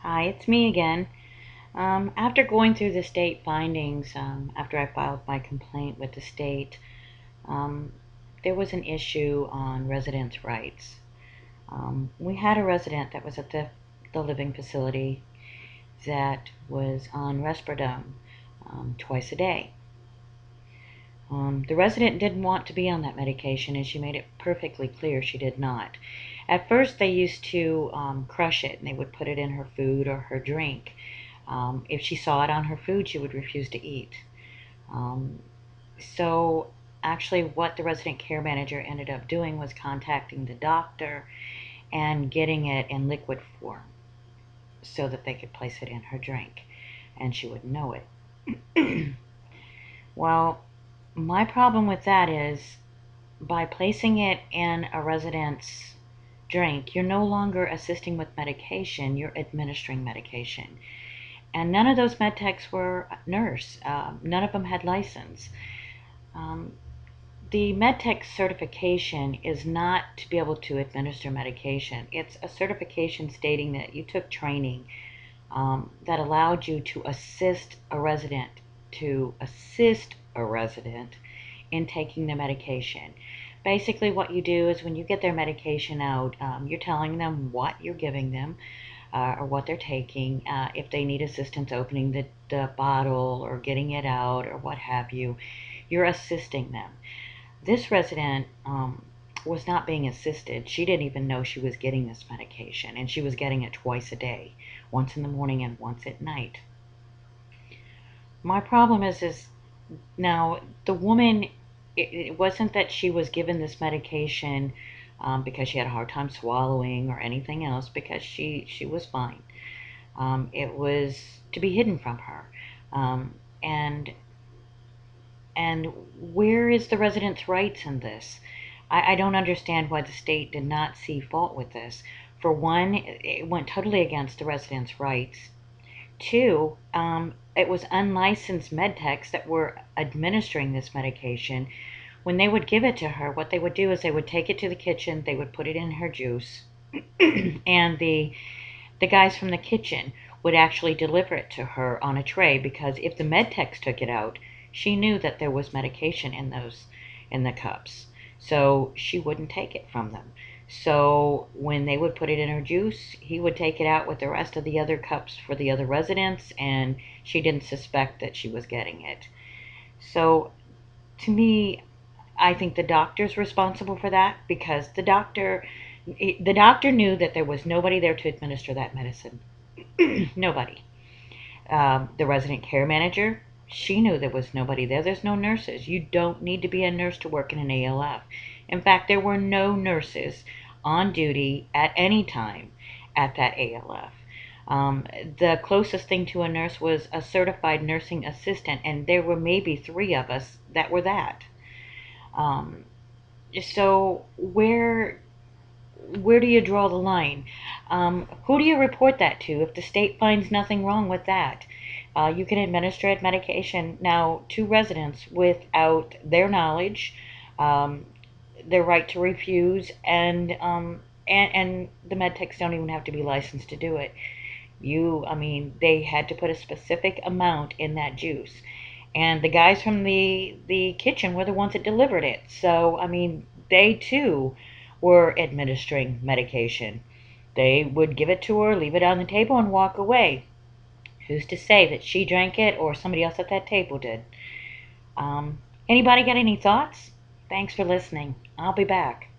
Hi, it's me again. After going through the state findings, after I filed my complaint with the state, um, there was an issue on residents' rights. We had a resident that was at the living facility that was on Risperidone twice a day. The resident didn't want to be on that medication, and she made it perfectly clear she did not. At first, they used to crush it, and they would put it in her food or her drink. If she saw it on her food, she would refuse to eat. Um, so, actually, what the resident care manager ended up doing was contacting the doctor and getting it in liquid form so that they could place it in her drink, and she wouldn't know it. Well, my problem with that is by placing it in a resident's drink, you're no longer assisting with medication, you're administering medication. And none of those med techs were nurse. None of them had license. Um, the med tech certification is not to be able to administer medication. It's a certification stating that you took training that allowed you to assist a resident in taking the medication. Basically, what you do is when you get their medication out, you're telling them what you're giving them, or what they're taking, if they need assistance opening the bottle or getting it out or what have you. You're assisting them. This resident was not being assisted. She didn't even know she was getting this medication, and she was getting it twice a day, once in the morning and once at night. My problem is now the woman, it wasn't that she was given this medication because she had a hard time swallowing or anything else, because she was fine. It was to be hidden from her. Um, and and where is the resident's rights in this? I don't understand why the state did not see fault with this. For one, it went totally against the resident's rights. Two, it was unlicensed med techs that were administering this medication. When they would give it to her, what they would do is they would take it to the kitchen, they would put it in her juice, and the guys from the kitchen would actually deliver it to her on a tray, because if the med techs took it out, she knew that there was medication in the cups. So she wouldn't take it from them. So when they would put it in her juice, he would take it out with the rest of the other cups for the other residents, and she didn't suspect that she was getting it. So to me, I think the doctor's responsible for that, because the doctor knew that there was nobody there to administer that medicine. Nobody. The resident care manager, she knew there was nobody there. There's no nurses. You don't need to be a nurse to work in an ALF. In fact, there were no nurses on duty at any time at that ALF. The closest thing to a nurse was a certified nursing assistant, and there were maybe three of us that were that. Um, so where do you draw the line? Who do you report that to if the state finds nothing wrong with that? You can administer medication now to residents without their knowledge, um, their right to refuse, and the med techs don't even have to be licensed to do it. I mean, they had to put a specific amount in that juice, and the guys from the kitchen were the ones that delivered it. So I mean, they too were administering medication. They would give it to her, leave it on the table, and walk away. Who's to say that she drank it or somebody else at that table did? Anybody got any thoughts? Thanks for listening. I'll be back.